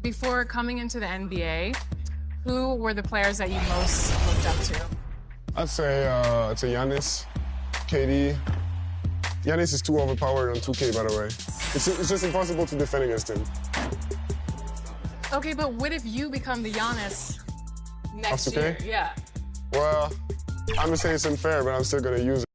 Before coming into the NBA, who were the players that you most looked up to? I'd say Giannis, KD. Giannis is too overpowered on 2K, by the way. It's just impossible to defend against him. Okay, but what if you become the Giannis next year? Yeah. Well, I'm gonna say it's unfair, but I'm still gonna use it.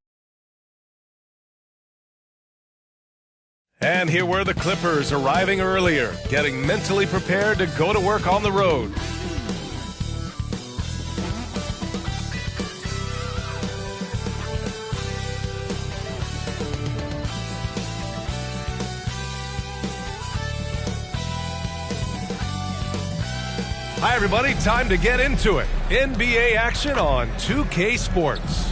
And here were the Clippers arriving earlier, getting mentally prepared to go to work on the road. Hi, everybody. Time to get into it. NBA action on 2K Sports.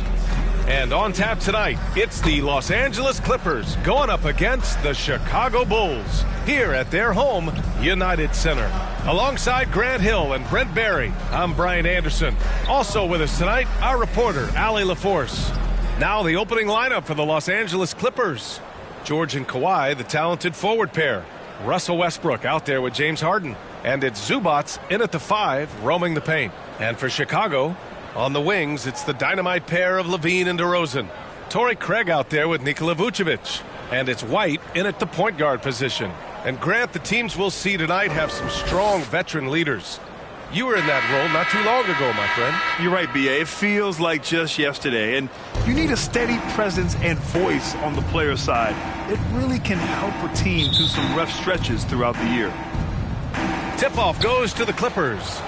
And on tap tonight, it's the Los Angeles Clippers going up against the Chicago Bulls here at their home, United Center. Alongside Grant Hill and Brent Barry, I'm Brian Anderson. Also with us tonight, our reporter, Allie LaForce. Now the opening lineup for the Los Angeles Clippers. George and Kawhi, the talented forward pair. Russell Westbrook out there with James Harden. And it's Zubats in at the 5, roaming the paint. And for Chicago, on the wings, it's the dynamite pair of Levine and DeRozan. Torrey Craig out there with Nikola Vucevic. And it's White in at the point guard position. And Grant, the teams we'll see tonight have some strong veteran leaders. You were in that role not too long ago, my friend. You're right, B.A. It feels like just yesterday. And you need a steady presence and voice on the player side. It really can help a team through some rough stretches throughout the year. Tip-off goes to the Clippers.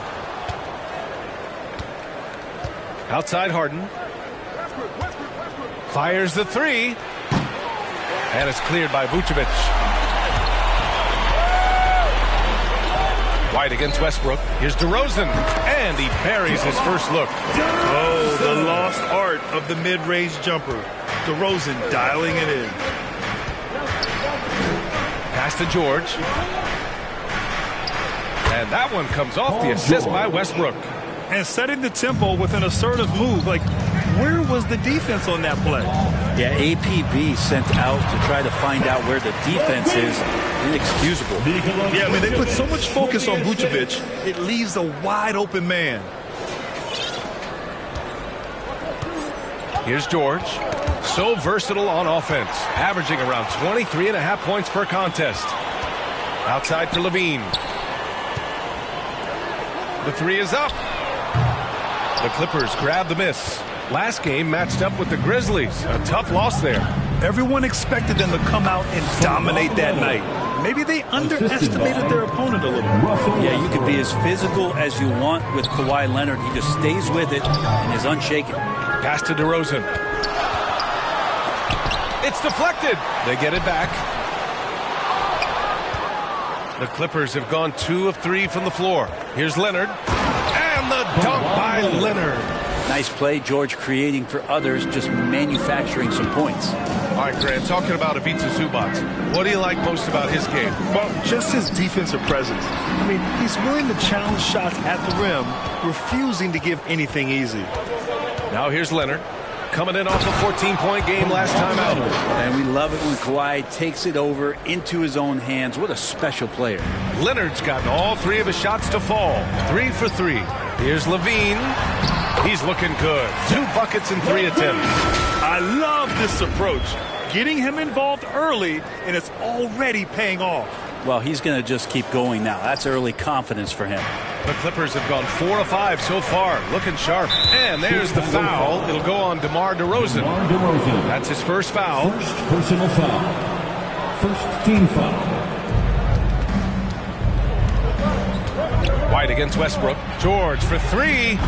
Outside Harden. Fires the 3. And it's cleared by Vucevic. White against Westbrook. Here's DeRozan. And he buries his first look. Oh, the lost art of the mid-range jumper. DeRozan dialing it in. Pass to George. And that one comes off the assist by Westbrook. And setting the tempo with an assertive move. Like, where was the defense on that play? Yeah, APB sent out to try to find out where the defense is. Inexcusable. Yeah, I mean, they put so much focus on Vucevic, it leaves a wide open man. Here's George. So versatile on offense, averaging around 23.5 points per contest. Outside for Levine. The 3 is up. The Clippers grab the miss. Last game matched up with the Grizzlies. A tough loss there. Everyone expected them to come out and dominate that night. Maybe they underestimated their opponent a little. Yeah, you can be as physical as you want with Kawhi Leonard. He just stays with it and is unshaken. Pass to DeRozan. It's deflected. They get it back. The Clippers have gone 2 of 3 from the floor. Here's Leonard. And the dunk by Leonard. Nice play, George, creating for others, just manufacturing some points. All right, Grant, talking about Ivica Zubac, what do you like most about his game? Well, just his defensive presence. I mean, he's willing to challenge shots at the rim, refusing to give anything easy. Now here's Leonard, coming in off a 14-point game last time out. And we love it when Kawhi takes it over into his own hands. What a special player. Leonard's gotten all 3 of his shots to fall. 3 for 3. Here's Levine. He's looking good. 2 buckets in 3 attempts. I love this approach. Getting him involved early, and it's already paying off. Well, he's going to just keep going now. That's early confidence for him. The Clippers have gone 4 of 5 so far, looking sharp. And there's the foul. It'll go on DeMar DeRozan. That's his first foul. First personal foul. First team foul. White against Westbrook. George for 3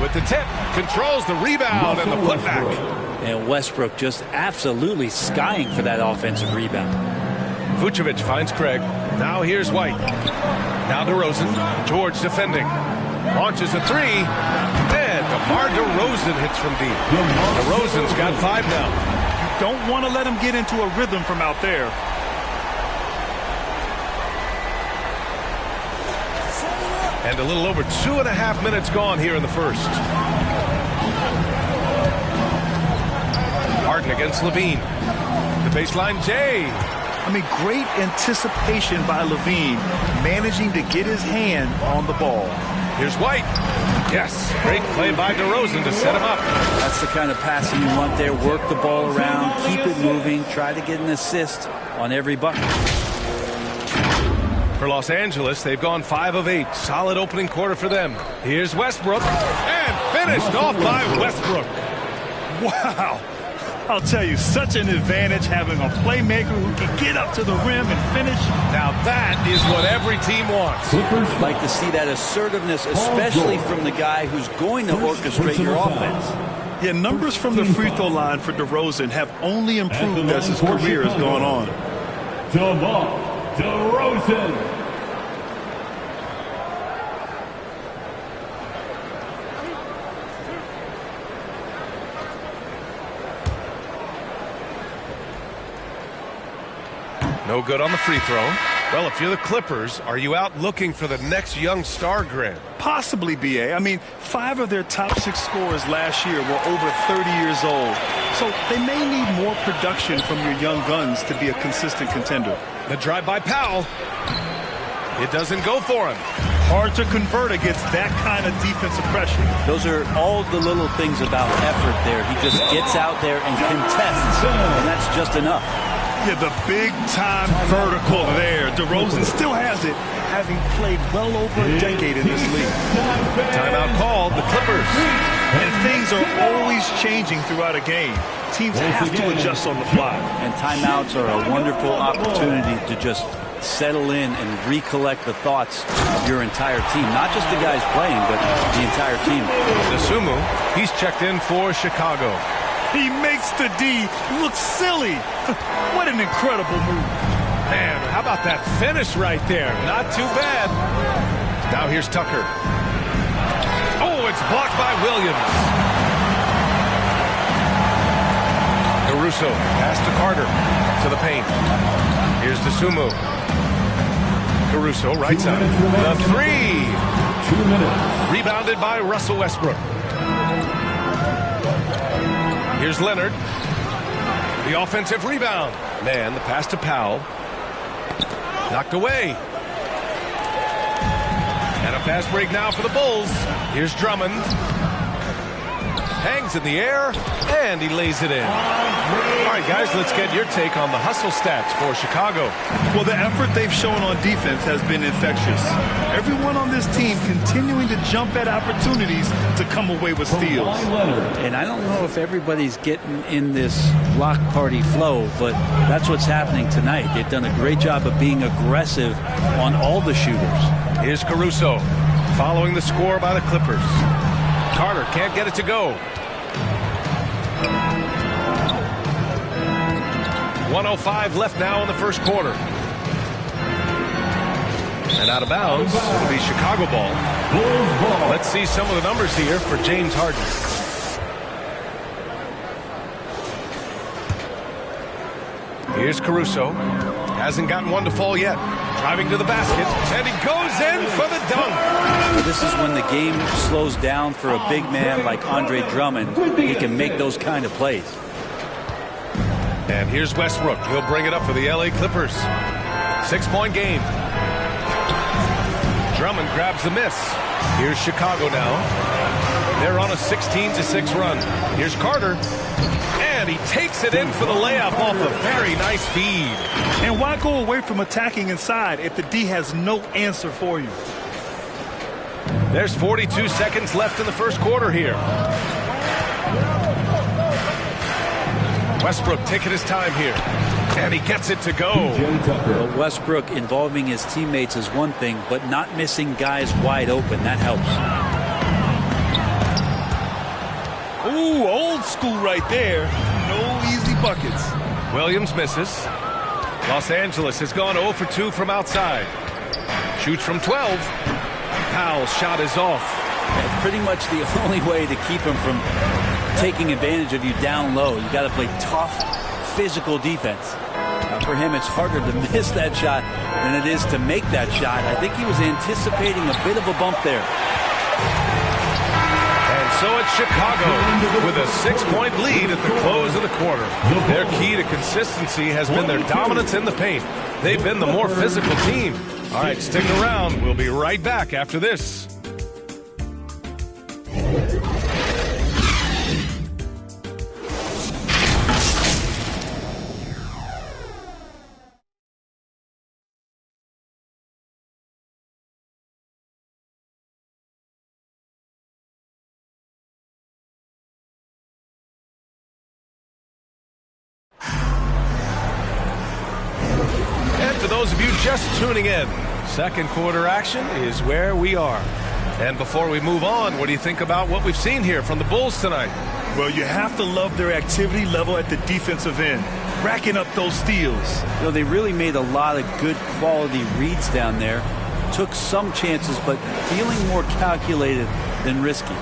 with the tip. Controls the rebound and the putback. And Westbrook just absolutely skying for that offensive rebound. Vucevic finds Craig. Now here's White. Now DeRozan. George defending. Launches a 3. And DeMar DeRozan hits from deep. DeRozan's got 5 now. You don't want to let him get into a rhythm from out there. And a little over 2.5 minutes gone here in the first. Harden against Levine. The baseline, Jay. I mean, great anticipation by Levine, managing to get his hand on the ball. Here's White. Yes, great play by DeRozan to set him up. That's the kind of passing you want there. Work the ball around, keep it moving, try to get an assist on every bucket. For Los Angeles, they've gone 5 of 8. Solid opening quarter for them. Here's Westbrook, and finished off by Westbrook. Wow. I'll tell you, such an advantage having a playmaker who can get up to the rim and finish. Now that is what every team wants. I'd like to see that assertiveness, especially from the guy who's going to orchestrate your offense. Yeah, numbers from the free throw line for DeRozan have only improved as his career has gone on. DeMar DeRozan. No good on the free throw. Well, if you're the Clippers, are you out looking for the next young star grid? Possibly, B.A. I mean, 5 of their top 6 scorers last year were over 30 years old. So they may need more production from your young guns to be a consistent contender. The drive by Powell. It doesn't go for him. Hard to convert against that kind of defensive pressure. Those are all the little things about effort there. He just gets out there and contests, and that's just enough. Yeah, the big-time vertical there. DeRozan still has it, having played well over a decade in this league. Timeout called, the Clippers. And things are always changing throughout a game. Teams have to adjust on the fly. And timeouts are a wonderful opportunity to just settle in and recollect the thoughts of your entire team. Not just the guys playing, but the entire team. Nasumu, he's checked in for Chicago. He makes the D look silly. What an incredible move. Man, how about that finish right there? Not too bad. Now here's Tucker. Oh, it's blocked by Williams. Caruso, pass to Carter. To the paint. Here's Nasumu. Caruso, right side. The 3. 2 minutes. Rebounded by Russell Westbrook. Here's Leonard. The offensive rebound. Man, the pass to Powell. Knocked away. And a fast break now for the Bulls. Here's Drummond. Hangs in the air, and he lays it in. All right, guys, let's get your take on the hustle stats for Chicago. Well, the effort they've shown on defense has been infectious. Everyone on this team continuing to jump at opportunities to come away with steals. And I don't know if everybody's getting in this block party flow, but that's what's happening tonight. They've done a great job of being aggressive on all the shooters. Here's Caruso, following the score by the Clippers. Carter can't get it to go. 1:05 left now in the first quarter. And out of bounds, it'll be Chicago ball. Let's see some of the numbers here for James Harden. Here's Caruso. Hasn't gotten one to fall yet. Driving to the basket, and he goes in for the dunk. Well, this is when the game slows down for a big man like Andre Drummond. He can make those kind of plays. And here's Westbrook. He'll bring it up for the LA Clippers. 6-point game. Drummond grabs the miss. Here's Chicago now. They're on a 16-6 run. Here's Carter. And he takes it in for the layup off a very nice feed. And why go away from attacking inside if the D has no answer for you? There's 42 seconds left in the first quarter here. Westbrook taking his time here. And he gets it to go. Well, Westbrook involving his teammates is one thing, but not missing guys wide open, that helps. Ooh, old school right there. No easy buckets. Williams misses. Los Angeles has gone 0 for 2 from outside. Shoots from 12. Powell's shot is off. It's pretty much the only way to keep him from taking advantage of you down low. You got to play tough, physical defense. For him, it's harder to miss that shot than it is to make that shot. I think he was anticipating a bit of a bump there. And so it's Chicago with a 6-point lead at the close of the quarter. Their key to consistency has been their dominance in the paint. They've been the more physical team. All right, stick around. We'll be right back after this. For those of you just tuning in, second quarter action is where we are. And before we move on, what do you think about what we've seen here from the Bulls tonight? Well, you have to love their activity level at the defensive end, racking up those steals. You know, they really made a lot of good quality reads down there. Took some chances, but feeling more calculated than risky.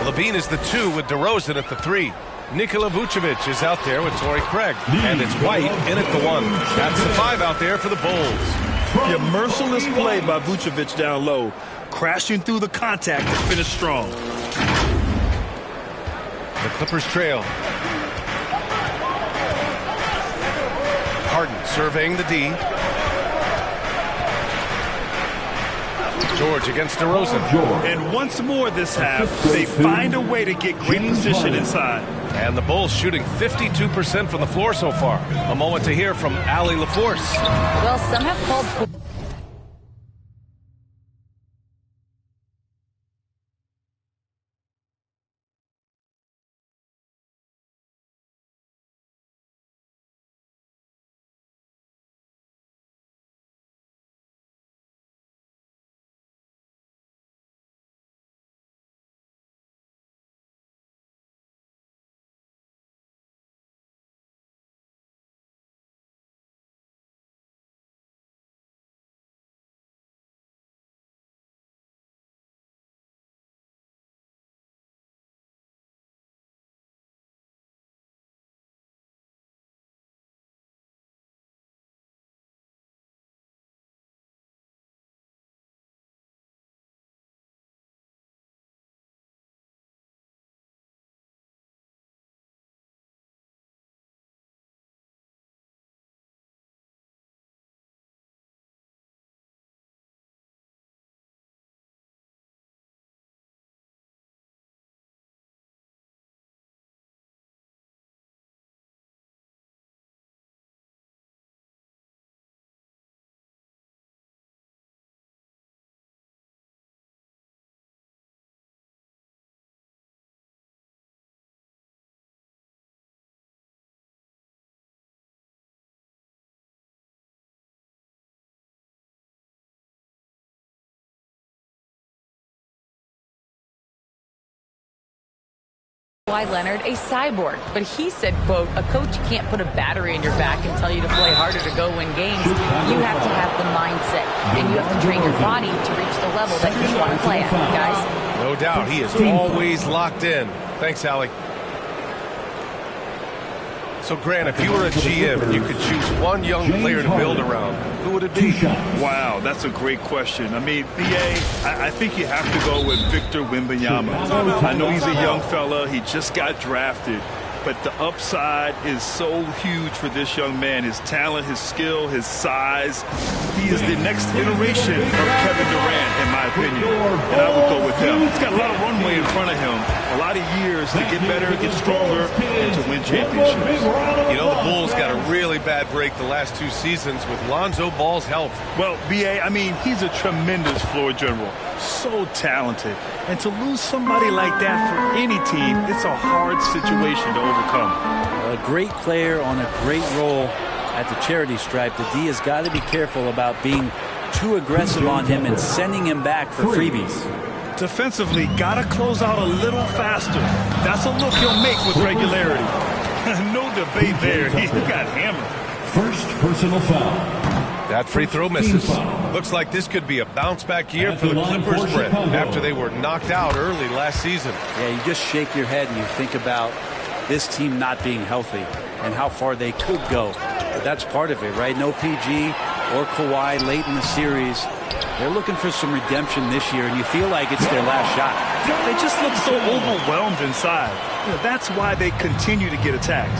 Levine is the 2 with DeRozan at the 3. Nikola Vucevic is out there with Torrey Craig. And it's White in at the 1. That's the 5 out there for the Bulls. Yeah, merciless play by Vucevic down low, crashing through the contact to finish strong. The Clippers trail. Harden surveying the D. George against DeRozan. And once more this half, they find a way to get great position inside. And the Bulls shooting 52% from the floor so far. A moment to hear from Allie LaForce. Well, some have called... Kawhi Leonard a cyborg, but he said, quote, a coach can't put a battery in your back and tell you to play harder to go win games. You have to have the mindset, and you have to train your body to reach the level that you want to play at, guys. No doubt, he is always locked in. Thanks, Allie. So, Grant, if you were a GM and you could choose one young player to build around, who would it be? Wow, that's a great question. I mean, BA, I think you have to go with Victor Wembanyama. I know he's a young fella. He just got drafted. But the upside is so huge for this young man. His talent, his skill, his size. He is the next iteration of Kevin Durant, in my opinion. And I would go with him. He's got a lot of runway in front of him. A lot of years to get better, get stronger, and to win championships. You know, the Bulls got a really bad break the last 2 seasons with Lonzo Ball's health. Well, BA, I mean, he's a tremendous floor general. So talented. And to lose somebody like that for any team, it's a hard situation to overcome. A great player on a great role at the charity stripe. The D has got to be careful about being too aggressive on him and sending him back for freebies. Defensively, got to close out a little faster. That's a look he'll make with regularity. No debate there. He got hammered. First personal foul. That free throw misses. Looks like this could be a bounce-back year for the Clippers, Brett, after they were knocked out early last season. Yeah, you just shake your head and you think about this team not being healthy and how far they could go. But that's part of it, right? No PG or Kawhi late in the series. They're looking for some redemption this year, and you feel like it's their last shot. They just look so overwhelmed inside. You know, that's why they continue to get attacked.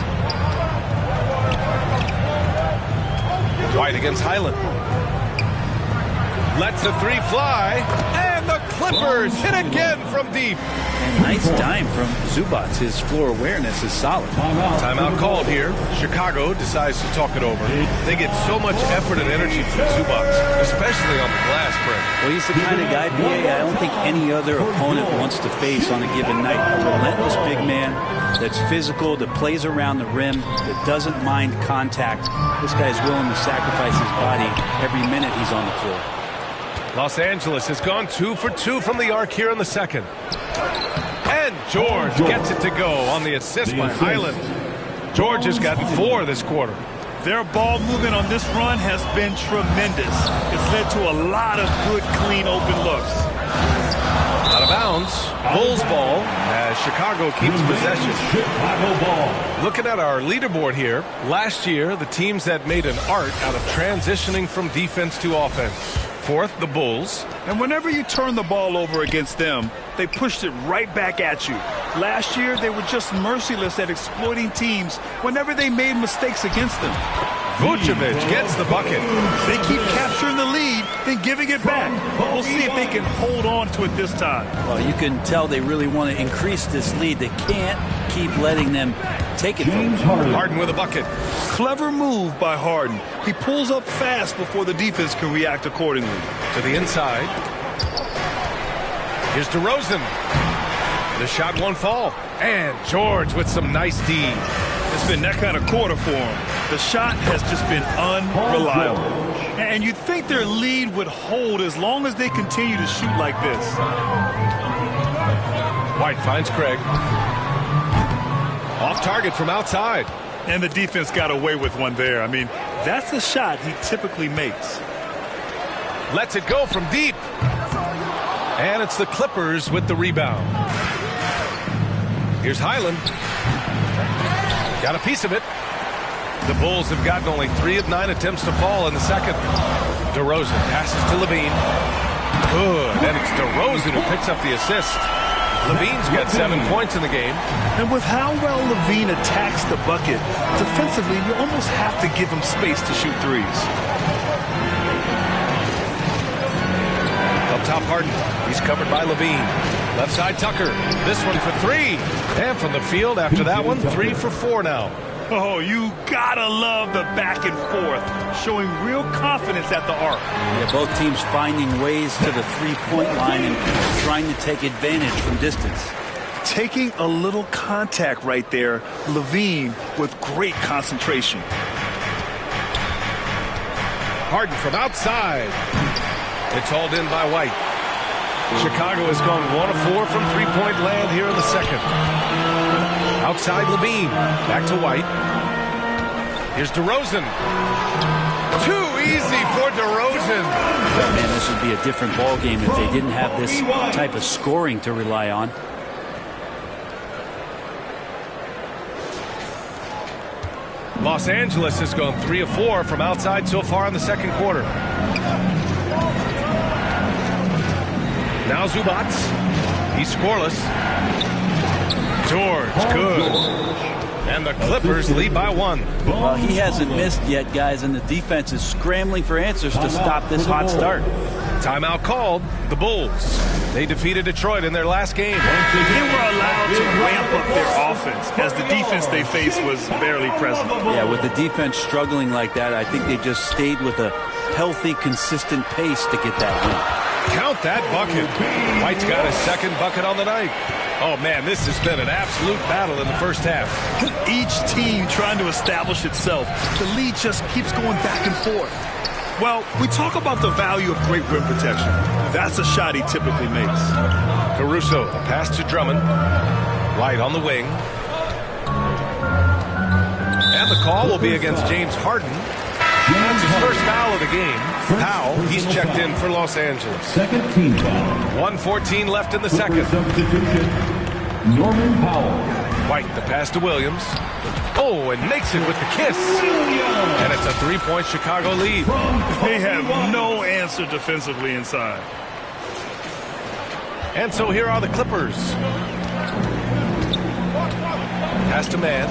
White against Highland. Lets the three fly, and the Clippers hit again from deep. And nice dime from Zubats. His floor awareness is solid. Timeout called here. Chicago decides to talk it over. They get so much effort and energy from Zubats, especially on the glass break. Well, he's the kind of guy, BA, I don't think any other opponent wants to face on a given night. A relentless big man that's physical, that plays around the rim, that doesn't mind contact. This guy's willing to sacrifice his body every minute he's on the floor. Los Angeles has gone 2 for 2 from the arc here in the second. And George gets it to go on the assist by Highland. George has gotten 4 this quarter. Their ball movement on this run has been tremendous. It's led to a lot of good, clean, open looks. Out of bounds. Bulls ball as Chicago keeps possession. Chicago ball. Looking at our leaderboard here, last year the teams that made an art out of transitioning from defense to offense. 4th, the Bulls. And whenever you turn the ball over against them, they pushed it right back at you. Last year, they were just merciless at exploiting teams whenever they made mistakes against them. Vucevic gets the bucket. They keep capturing the lead, then giving it back. We'll see if they can hold on to it this time. Well, you can tell they really want to increase this lead. They can't keep letting them take it from them. Harden with a bucket. Clever move by Harden. He pulls up fast before the defense can react accordingly. To the inside. Here's DeRozan. The shot won't fall. And George with some nice D. It's been that kind of quarter for him. The shot has just been unreliable. And you'd think their lead would hold as long as they continue to shoot like this. White finds Craig. Off target from outside. And the defense got away with one there. I mean, that's the shot he typically makes. Lets it go from deep. And it's the Clippers with the rebound. Here's Highland. Got a piece of it. The Bulls have gotten only 3 of 9 attempts to fall in the second. DeRozan passes to Levine. Good. And it's DeRozan who picks up the assist. Levine's got 7 points in the game. And with how well Levine attacks the bucket, defensively, you almost have to give him space to shoot threes. Up top, Harden. He's covered by Levine. Left side, Tucker. This one for 3. And from the field after that one, 3 for 4 now. Oh, you gotta love the back and forth, showing real confidence at the arc. Yeah, both teams finding ways to the three-point line and trying to take advantage from distance. Taking a little contact right there, Levine with great concentration. Harden from outside. It's hauled in by White. Chicago has gone 1 of 4 from three-point land here in the second. Outside Levine. Back to White. Here's DeRozan. Too easy for DeRozan. Man, this would be a different ball game if they didn't have this type of scoring to rely on. Los Angeles has gone 3 of 4 from outside so far in the second quarter. Now Zubats. He's scoreless. George, good. And the Clippers lead by 1. Well, he hasn't missed yet, guys, and the defense is scrambling for answers to stop this hot start. Timeout called. The Bulls. They defeated Detroit in their last game. They were allowed to ramp up their offense as the defense they faced was barely present. Yeah, with the defense struggling like that, I think they just stayed with a healthy, consistent pace to get that win. Count that bucket. White's got his second bucket on the night. Oh, man, this has been an absolute battle in the first half. Each team trying to establish itself. The lead just keeps going back and forth. Well, we talk about the value of great rim protection. That's a shot he typically makes. Caruso, a pass to Drummond. White on the wing. And the call will be against James Harden. That's his first foul of the game. Powell, he's checked in for Los Angeles. Second team foul. 1:14 left in the second. Substitution, Norman Powell. White, the pass to Williams. Oh, and makes it with the kiss. And it's a 3-point Chicago lead. They have no answer defensively inside. And so here are the Clippers. Pass to man.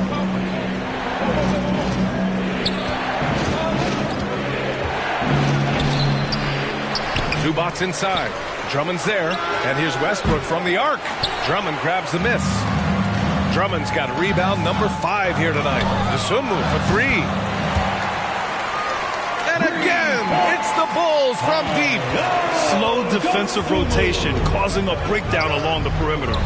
Zubac's inside. Drummond's there. And here's Westbrook from the arc. Drummond grabs the miss. Drummond's got rebound number 5 here tonight. Dosunmu for 3. And again, it's the Bulls from deep. Slow defensive rotation causing a breakdown along the perimeter.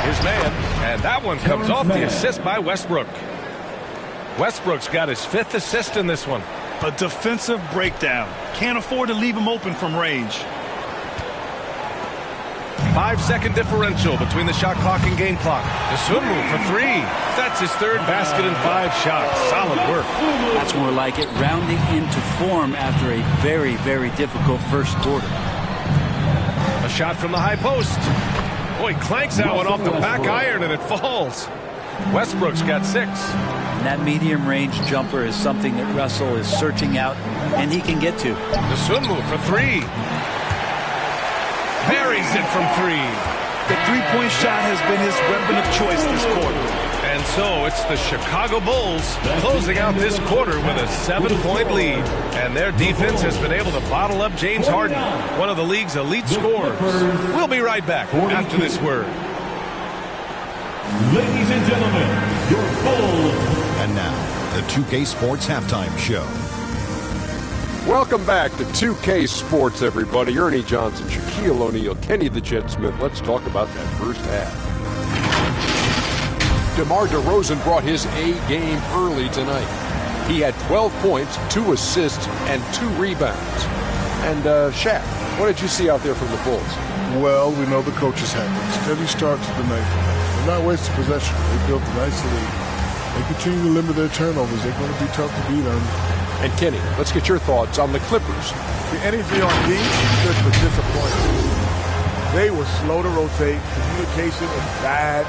His man, and that one comes off the assist by Westbrook. Westbrook's got his 5th assist in this one. A defensive breakdown. Can't afford to leave him open from range. 5-second differential between the shot clock and game clock. Dosunmu for 3. That's his 3rd basket in 5 shots. Solid work. That's more like it, rounding into form after a very, very difficult first quarter. A shot from the high post. Boy, clanks that one off the back iron and it falls. Westbrook's got 6. And that medium range jumper is something that Russell is searching out, and he can get to. Dosunmu for 3. Buries it from 3. The three-point shot has been his weapon of choice this quarter. And so it's the Chicago Bulls closing out this quarter with a 7-point lead. And their defense has been able to bottle up James Harden, one of the league's elite scorers. We'll be right back after this word. Ladies and gentlemen, your Bulls. And now, the 2K Sports Halftime Show. Welcome back to 2K Sports, everybody. Ernie Johnson, Shaquille O'Neal, Kenny the Jet Smith. Let's talk about that first half. DeMar DeRozan brought his A game early tonight. He had 12 points, 2 assists, and 2 rebounds. And Shaq, what did you see out there from the Bulls? Well, we know the coaches have a steady start to the night for them. They're not wasting possession. They built a nice lead. They continue to limit their turnovers. They're going to be tough to beat on. And Kenny, let's get your thoughts on the Clippers. The energy on D just was disappointing. They were slow to rotate. Communication was bad.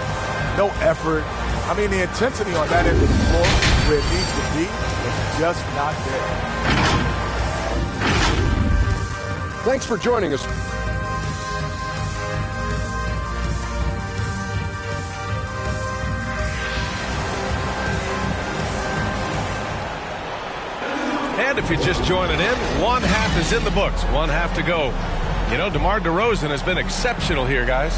No effort. I mean, the intensity on that end of the floor where it needs to be is just not there. Thanks for joining us. And if you're just joining in, 1 half is in the books, 1 half to go. You know, DeMar DeRozan has been exceptional here, guys.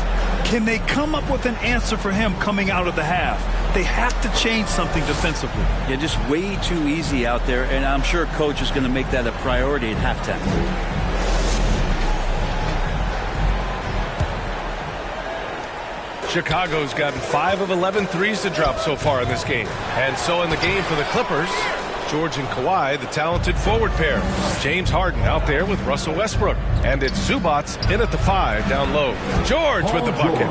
Can they come up with an answer for him coming out of the half? They have to change something defensively. Yeah, just way too easy out there, and I'm sure coach is going to make that a priority at halftime. Chicago's gotten 5 of 11 threes to drop so far in this game. And so in the game for the Clippers, George and Kawhi, the talented forward pair. James Harden out there with Russell Westbrook. And it's Zubac's in at the 5 down low. George with the bucket.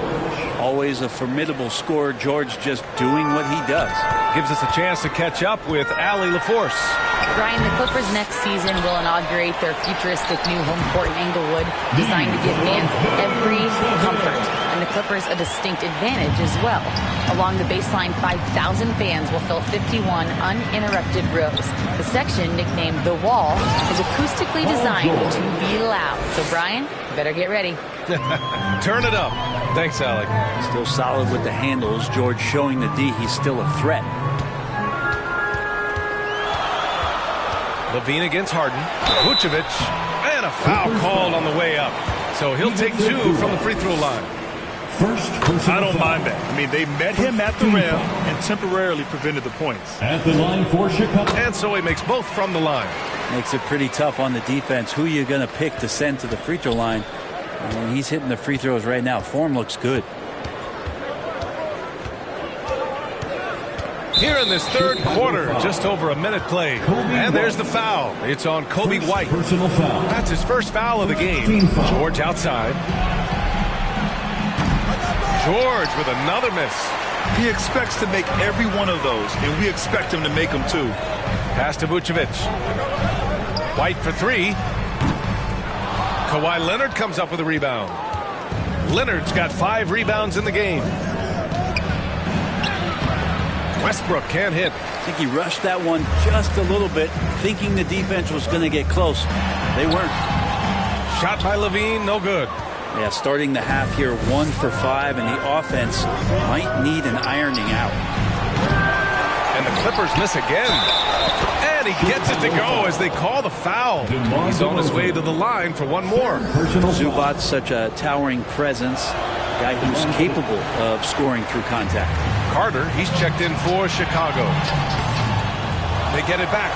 Always a formidable scorer. George just doing what he does. Gives us a chance to catch up with Allie LaForce. Brian, the Clippers next season will inaugurate their futuristic new home court in Inglewood, designed to give fans every comfort. And the Clippers a distinct advantage as well. Along the baseline, 5,000 fans will fill 51 uninterrupted rows. The section, nicknamed The Wall, is acoustically designed to be loud. So, Brian, you better get ready. Turn it up. Thanks, Alec. Still solid with the handles. George showing the D he's still a threat. Levine against Harden. Vucevic. And a foul called on the way up. So he'll take 2 from the free throw line. I don't mind that. I mean, they met him at the rim and temporarily prevented the points. At the line for Chicago. And so he makes both from the line. Makes it pretty tough on the defense. Who you going to pick to send to the free throw line? And he's hitting the free throws right now. Form looks good. Here in this third quarter, just over a minute played. And there's the foul. It's on Kobe White. Personal foul. That's his first foul of the game. George outside. George with another miss. He expects to make every one of those, and we expect him to make them too. Pass to Vucevic. White for 3. Kawhi Leonard comes up with a rebound. Leonard's got 5 rebounds in the game. Westbrook can't hit. I think he rushed that one just a little bit, thinking the defense was going to get close. They weren't. Shot by Levine, no good. Yeah, starting the half here 1 for 5, and the offense might need an ironing out. And the Clippers miss again. And he gets it to go as they call the foul. He's on his way to the line for one more. Zubac's such a towering presence, a guy who's capable of scoring through contact. Carter, he's checked in for Chicago. They get it back.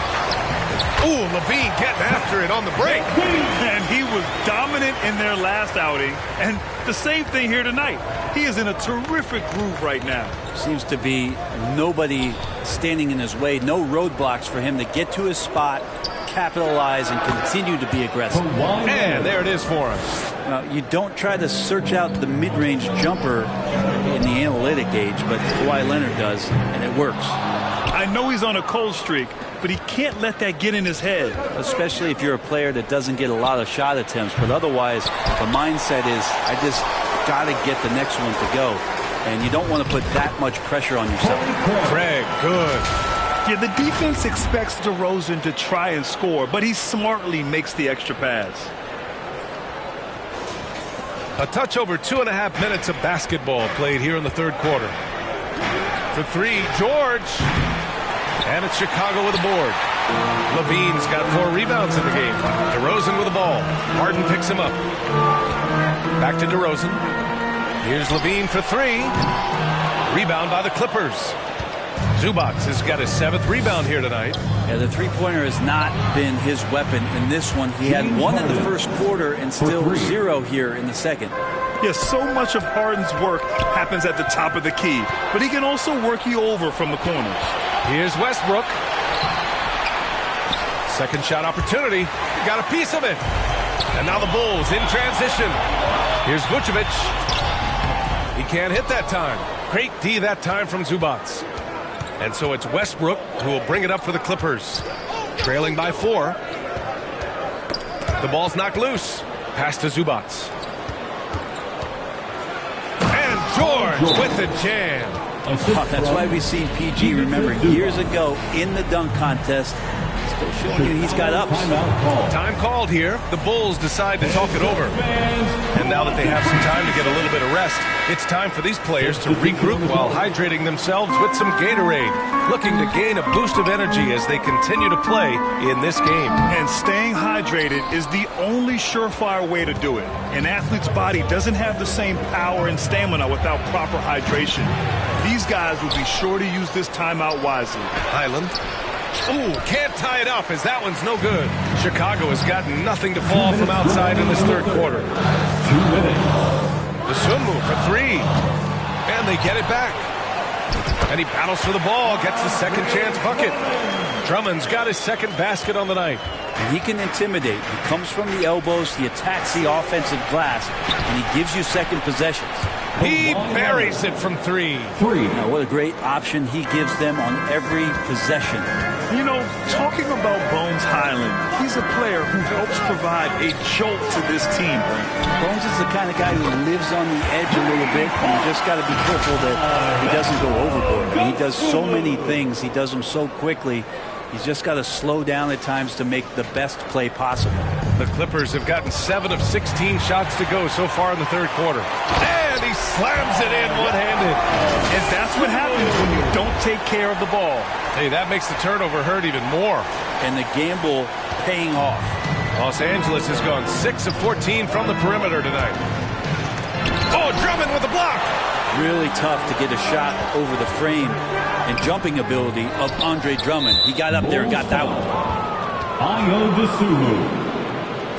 Ooh, Levine getting after it on the break. And he was dominant in their last outing. And the same thing here tonight. He is in a terrific groove right now. Seems to be nobody standing in his way. No roadblocks for him to get to his spot, capitalize, and continue to be aggressive. And there it is for him. You don't try to search out the mid-range jumper in the analytic age, but Kawhi Leonard does, and it works. I know he's on a cold streak, but he can't let that get in his head. Especially if you're a player that doesn't get a lot of shot attempts, but otherwise the mindset is, I just got to get the next one to go. And you don't want to put that much pressure on yourself. Craig, good. Yeah, the defense expects DeRozan to try and score, but he smartly makes the extra pass. A touch over 2.5 minutes of basketball played here in the third quarter. For 3, George. And it's Chicago with a board. Levine's got 4 rebounds in the game. DeRozan with the ball. Harden picks him up. Back to DeRozan. Here's Levine for 3. Rebound by the Clippers. Zubac has got his 7th rebound here tonight. Yeah, the three-pointer has not been his weapon in this one. He had 1 in the first quarter and still 0 here in the second. Yes, so much of Harden's work happens at the top of the key, but he can also work you over from the corners. Here's Westbrook. Second shot opportunity. He got a piece of it. And now the Bulls in transition. Here's Vucevic. He can't hit that time. Great D that time from Zubac. And so it's Westbrook who will bring it up for the Clippers. Trailing by 4. The ball's knocked loose. Pass to Zubac. And George with the jam. Oh, that's why we see PG, remember, years ago in the dunk contest, still showing you he's got ups. Time called here. The Bulls decide to talk it over. And now that they have some time to get a little bit of rest, it's time for these players to regroup while hydrating themselves with some Gatorade, looking to gain a boost of energy as they continue to play in this game. And staying hydrated is the only surefire way to do it. An athlete's body doesn't have the same power and stamina without proper hydration. These guys will be sure to use this timeout wisely. Highland. Ooh, can't tie it up as that one's no good. Chicago has gotten nothing to fall from outside in this third quarter. 2 minutes. The Sunmu for 3. And they get it back. And he battles for the ball, gets the second chance bucket. Drummond's got his second basket on the night. And he can intimidate. He comes from the elbows, he attacks the offensive glass, and he gives you second possessions. He buries it from 3. Now, what a great option he gives them on every possession. You know, talking about Bones Highland, he's a player who helps provide a jolt to this team. Bones is the kind of guy who lives on the edge a little bit, and you just got to be careful that he doesn't go overboard. I mean, he does so many things. He does them so quickly. He's just got to slow down at times to make the best play possible. The Clippers have gotten 7 of 16 shots to go so far in the third quarter. And he slams it in one-handed. And that's what happens when you don't take care of the ball. Hey, that makes the turnover hurt even more. And the gamble paying off. Los Angeles has gone 6 of 14 from the perimeter tonight. Oh, Drummond with the block. Really tough to get a shot over the frame and jumping ability of Andre Drummond. He got up there and got that one.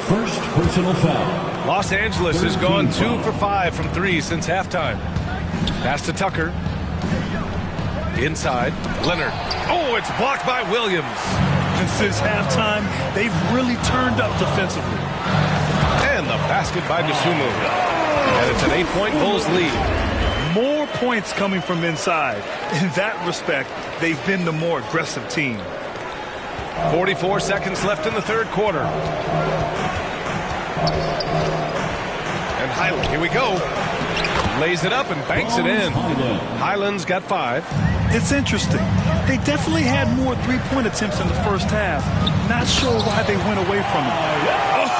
First personal foul. Los Angeles has gone 2 for 5 from 3 since halftime. Pass to Tucker. Inside, Leonard. Oh, it's blocked by Williams. And since halftime, they've really turned up defensively. And the basket by Dosunmu. And it's an 8-point Bulls lead. More points coming from inside. In that respect, they've been the more aggressive team. 44 seconds left in the third quarter. And Highland, here we go. Lays it up and banks it in. Highland's got 5. It's interesting. They definitely had more three-point attempts in the first half. Not sure why they went away from it.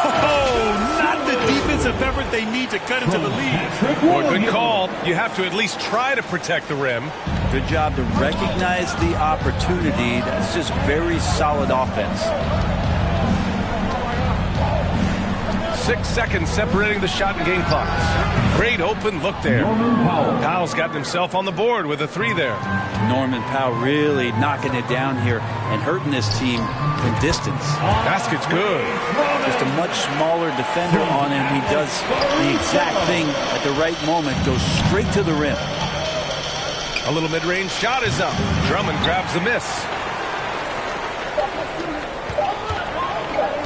Oh, not the defensive effort they need to cut into the lead. Well, good call. You have to at least try to protect the rim. Good job to recognize the opportunity. That's just very solid offense. 6 seconds separating the shot and game clocks. Great open look there. Powell's gotten himself on the board with a 3 there. Norman Powell really knocking it down here and hurting this team from distance. Basket's good. Just a much smaller defender on him. He does the exact thing at the right moment. Goes straight to the rim. A little mid-range shot is up. Drummond grabs the miss.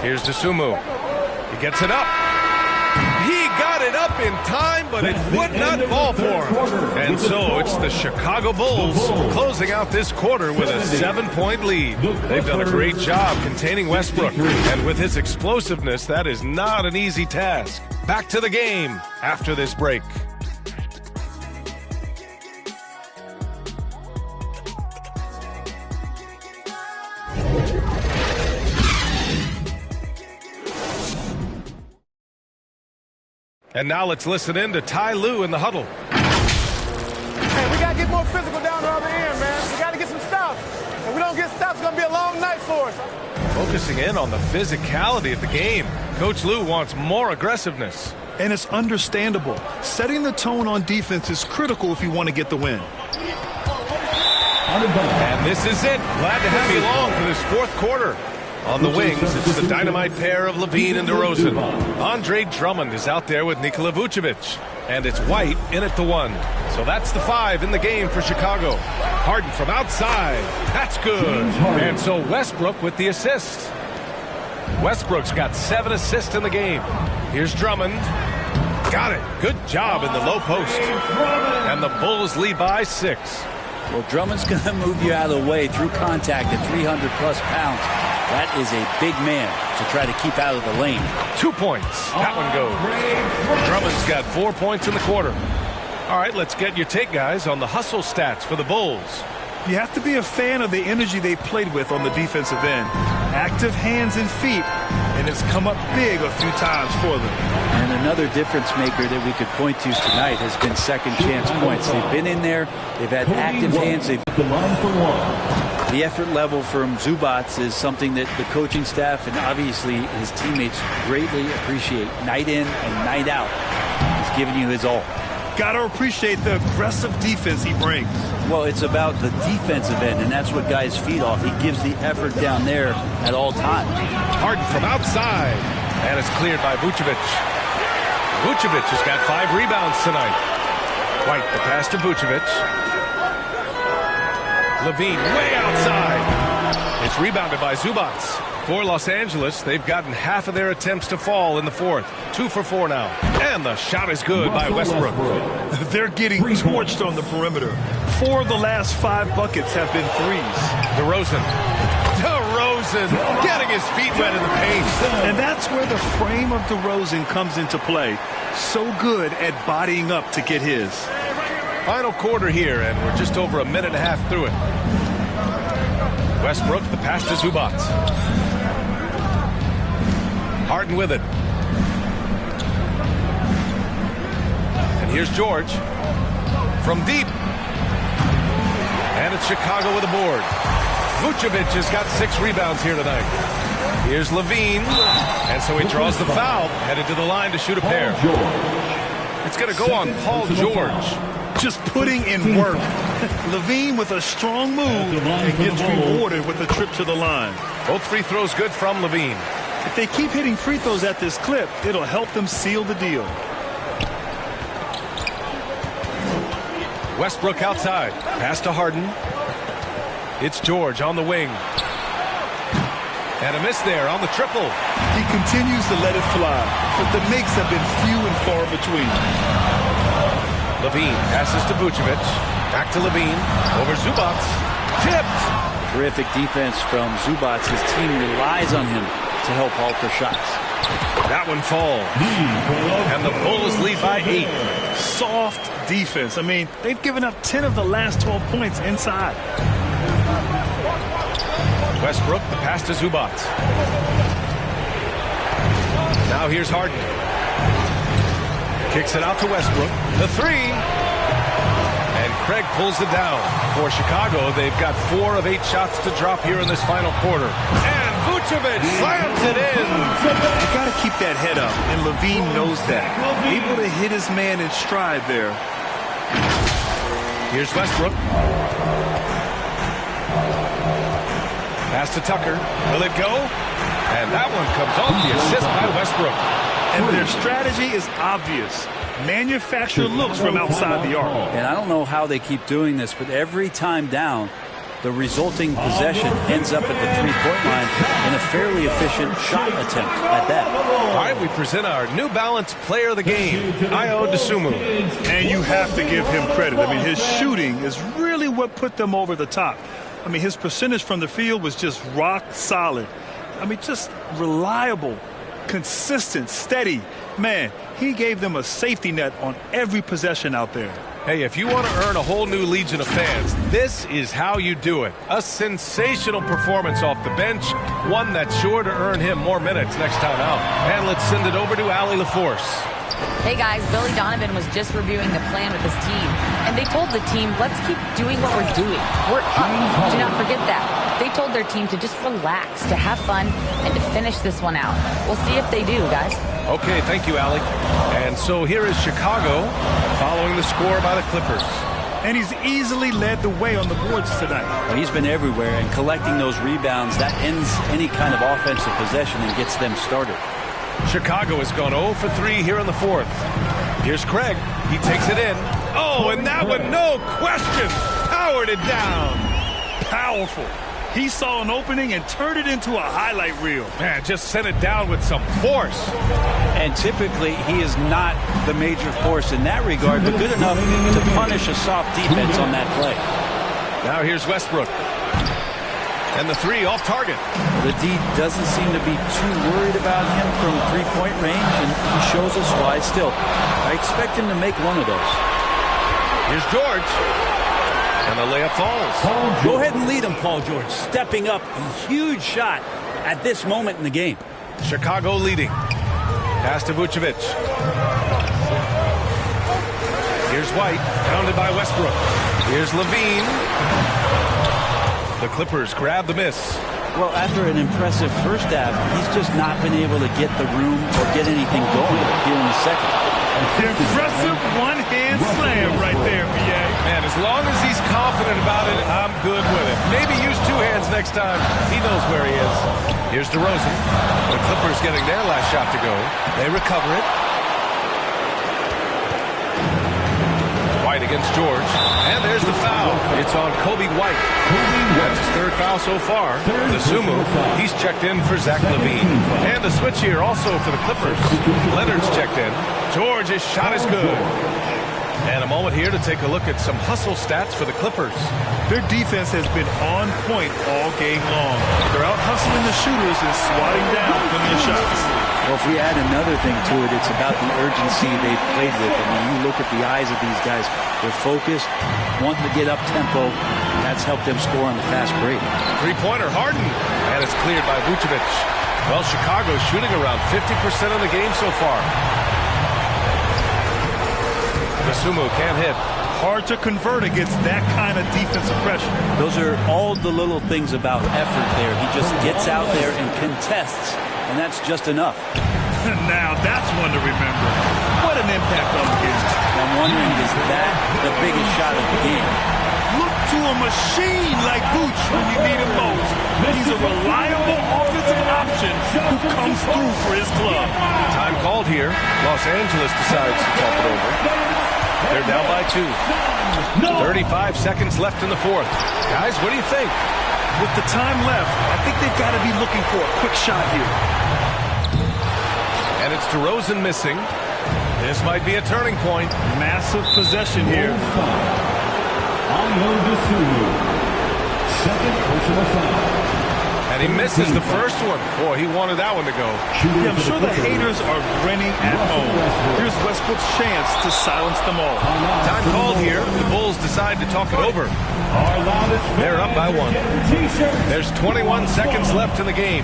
Here's Dosunmu. He gets it up. He got it up in time, but it would not fall for him. And so it's the Chicago Bulls closing out this quarter with a 7-point lead. They've done a great job containing Westbrook. And with his explosiveness, that is not an easy task. Back to the game after this break. And now let's listen in to Ty Lue in the huddle. Hey, we got to get more physical down the other end, man. We got to get some stops. If we don't get stops, it's going to be a long night for us. Focusing in on the physicality of the game. Coach Lue wants more aggressiveness. And it's understandable. Setting the tone on defense is critical if you want to get the win. And this is it. Glad to have you along for this fourth quarter. On the wings, it's the dynamite pair of Levine and DeRozan. Andre Drummond is out there with Nikola Vucevic. And it's White in at the 1. So that's the 5 in the game for Chicago. Harden from outside. That's good. And so Westbrook with the assist. Westbrook's got 7 assists in the game. Here's Drummond. Got it. Good job in the low post. And the Bulls lead by 6. Well, Drummond's going to move you out of the way through contact at 300-plus pounds. That is a big man to try to keep out of the lane. 2 points. That one goes. Drummond's got 4 points in the quarter. All right, let's get your take, guys, on the hustle stats for the Bulls. You have to be a fan of the energy they've played with on the defensive end. Active hands and feet, and it's come up big a few times for them. And another difference maker that we could point to tonight has been second chance points. They've been in there. They've had active hands. The effort level from Zubac is something that the coaching staff and obviously his teammates greatly appreciate. Night in and night out, he's giving you his all. Got to appreciate the aggressive defense he brings. Well, it's about the defensive end, and that's what guys feed off. He gives the effort down there at all times. Harden from outside, and it's cleared by Vucevic. Vucevic has got 5 rebounds tonight. White, the pass to Vucevic. Levine way outside. It's rebounded by Zubac. For Los Angeles, they've gotten half of their attempts to fall in the fourth. 2 for 4 now. And the shot is good by Westbrook. They're getting torched on the perimeter. 4 of the last 5 buckets have been threes. DeRozan getting his feet wet in the paint. And that's where the frame of DeRozan comes into play. So good at bodying up to get his. Final quarter here, and we're just over a minute and a half through it. Westbrook, the pass to Zubac. Harden with it. And here's George. From deep. And it's Chicago with a board. Vucevic has got 6 rebounds here tonight. Here's Levine. And so he draws the foul. Headed to the line to shoot a pair. It's going to go on Paul George. Just putting in work. Levine with a strong move and gets rewarded with a trip to the line. Both free throws good from Levine. If they keep hitting free throws at this clip, it'll help them seal the deal. Westbrook outside. Pass to Harden. It's George on the wing. And a miss there on the triple. He continues to let it fly, but the makes have been few and far between. Levine passes to Vucevic. Back to Levine. Over Zubac. Tipped. Terrific defense from Zubac. His team relies on him to help alter shots. That one falls. And the Bulls lead by 8. Soft defense. I mean, they've given up 10 of the last 12 points inside. Westbrook, the pass to Zubac. Now here's Harden. Kicks it out to Westbrook. The 3. And Craig pulls it down. For Chicago, they've got 4 of 8 shots to drop here in this final quarter. And Vucevic slams it in. You got to keep that head up, and Levine knows that. Able to hit his man in stride there. Here's Westbrook. Pass to Tucker. Will it go? And that one comes off the assist by Westbrook. And their strategy is obvious. Manufacture looks from outside the arc. And I don't know how they keep doing this, but every time down, the resulting possession ends up at the three-point line in a fairly efficient shot attempt at that. All right, we present our New Balance Player of the Game, Ayo Dosunmu. And you have to give him credit. I mean, his shooting is really what put them over the top. I mean, his percentage from the field was just rock solid. I mean, just reliable, consistent, steady. Man, he gave them a safety net on every possession out there. Hey, if you want to earn a whole new legion of fans, this is how you do it. A sensational performance off the bench, one that's sure to earn him more minutes next time out. And let's send it over to Allie LaForce. Hey guys, Billy Donovan was just reviewing the plan with his team, and they told the team, let's keep doing what we're doing. We're up. Do not forget that. They told their team to just relax, to have fun, and to finish this one out. We'll see if they do, guys. Okay, thank you, Allie. And so here is Chicago following the score by the Clippers. And he's easily led the way on the boards tonight. Well, he's been everywhere, and collecting those rebounds, that ends any kind of offensive possession and gets them started. Chicago has gone 0 for 3 here in the 4th. Here's Craig. He takes it in. Oh, and that one, no question, powered it down. Powerful. He saw an opening and turned it into a highlight reel. Man, just sent it down with some force. And typically, he is not the major force in that regard, but good enough to punish a soft defense on that play. Now here's Westbrook. And the 3 off target. The D doesn't seem to be too worried about him from three-point range, and he shows us why still. I expect him to make one of those. Here's George. And the layup falls. Go ahead and lead him, Paul George. Stepping up, a huge shot at this moment in the game. Chicago leading. Pass to Vucevic. Here's White, pounded by Westbrook. Here's Levine. The Clippers grab the miss. Well, after an impressive first half, he's just not been able to get the room or get anything going here in the second. Impressive one-hand slam right there, B.A. Man, as long as he's confident about it, I'm good with it. Maybe use 2 hands next time. He knows where he is. Here's DeRozan. The Clippers getting their last shot to go. They recover it. White against George. And there's the foul. It's on Kobe White. That's his 3rd foul so far. Dosunmu, he's checked in for Zach LaVine. And a switch here also for the Clippers. Leonard's checked in. George's shot is good. And a moment here to take a look at some hustle stats for the Clippers. Their defense has been on point all game long. They're out hustling the shooters and swatting down plenty of shots. Well, if we add another thing to it, it's about the urgency they've played with. And when you look at the eyes of these guys, they're focused, wanting to get up tempo. That's helped them score on the fast break. Three-pointer, Harden. And it's cleared by Vucevic. Well, Chicago's shooting around 50% of the game so far. Dosunmu can't hit. Hard to convert against that kind of defensive pressure. Those are all the little things about effort there. He just gets out there and contests, and that's just enough. Now that's one to remember. What an impact on the game. I'm wondering, is that the biggest shot of the game? Look to a machine like Vooch when you need him most. He's a reliable offensive option who comes through for his club. Time called here. Los Angeles decides to talk it over. They're down by 2. 35 seconds left in the 4th. Guys, what do you think? With the time left, I think they've got to be looking for a quick shot here. And it's DeRozan missing. This might be a turning point. Massive possession here. Ayo Dosunmu, 2nd personal foul. And he misses the first one. Boy, he wanted that one to go. Yeah, I'm sure the haters are grinning at home. Here's Westbrook's chance to silence them all. Time called here. The Bulls decide to talk it over. They're up by 1. There's 21 seconds left in the game.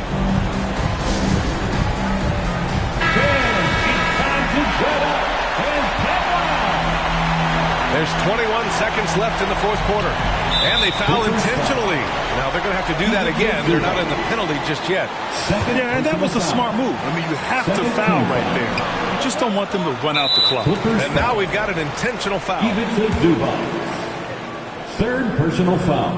There's 21 seconds left in the fourth quarter. And they foul intentionally. Now they're going to have to do that again. They're not in the penalty just yet. Yeah, and that was a smart move. I mean, you have to foul right there. You just don't want them to run out the clock. And now we've got an intentional foul. Third personal foul.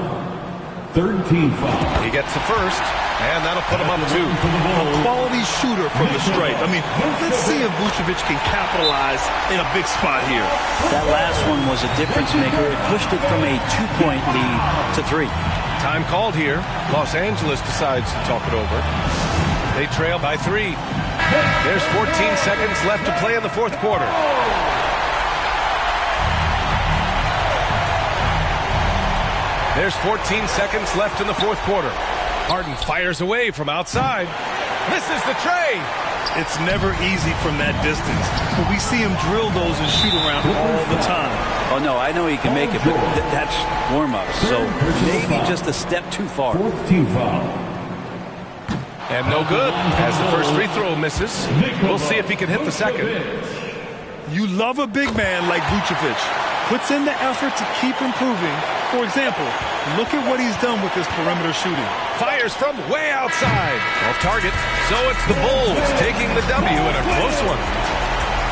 Third team foul. He gets the first, and that'll put him up 2. A quality shooter from the stripe. I mean, let's see if Vucevic can capitalize in a big spot here. That last one was a difference maker. It pushed it from a 2-point lead to 3. Time called here. Los Angeles decides to talk it over. They trail by 3. There's 14 seconds left to play in the fourth quarter. There's 14 seconds left in the fourth quarter. Harden fires away from outside. Misses the tray. It's never easy from that distance. But we see him drill those and shoot around all the time. Oh, no, I know he can make it, but that's warm-up. So maybe just a step too far. Fourth team foul. And no good, as the first free throw misses. We'll see if he can hit the second. You love a big man like Vucevic. Puts in the effort to keep improving. For example, look at what he's done with his perimeter shooting. Fires from way outside. Off target. So it's the Bulls taking the W in a close one.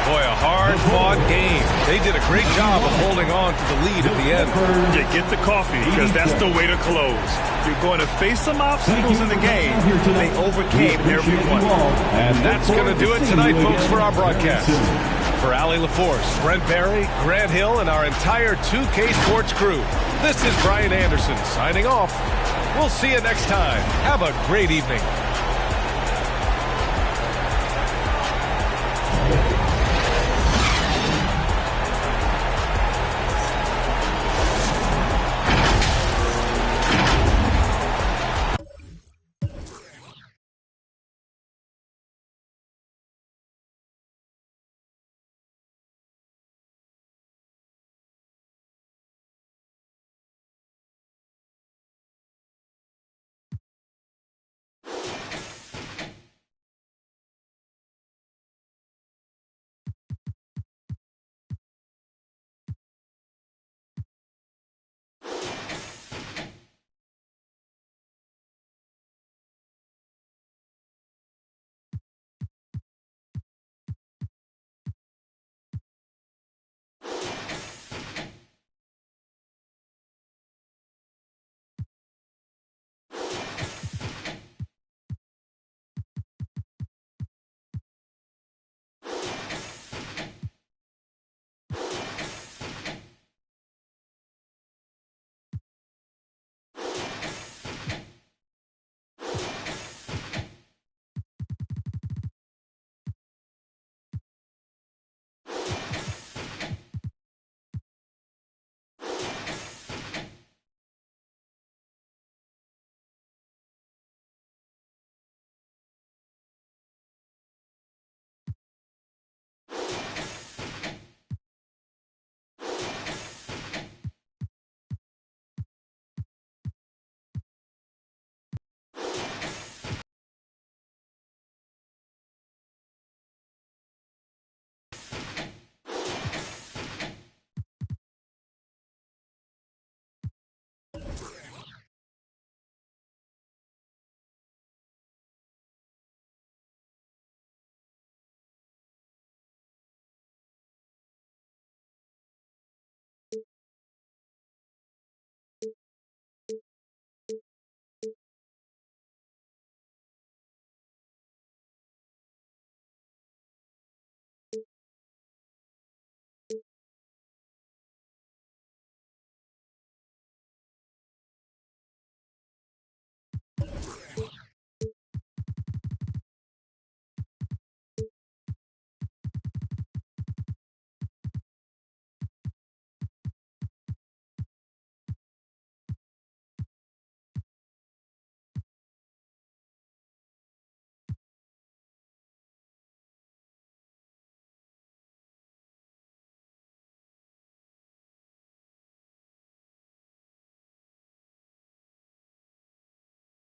Boy, a hard-fought game. They did a great job of holding on to the lead at the end. Yeah, get the coffee, because that's the way to close. You're going to face some obstacles in the game. They overcame every one. And that's going to do it tonight, folks, for our broadcast. For Allie LaForce, Brent Barry, Grant Hill, and our entire 2K Sports crew, this is Brian Anderson signing off. We'll see you next time. Have a great evening.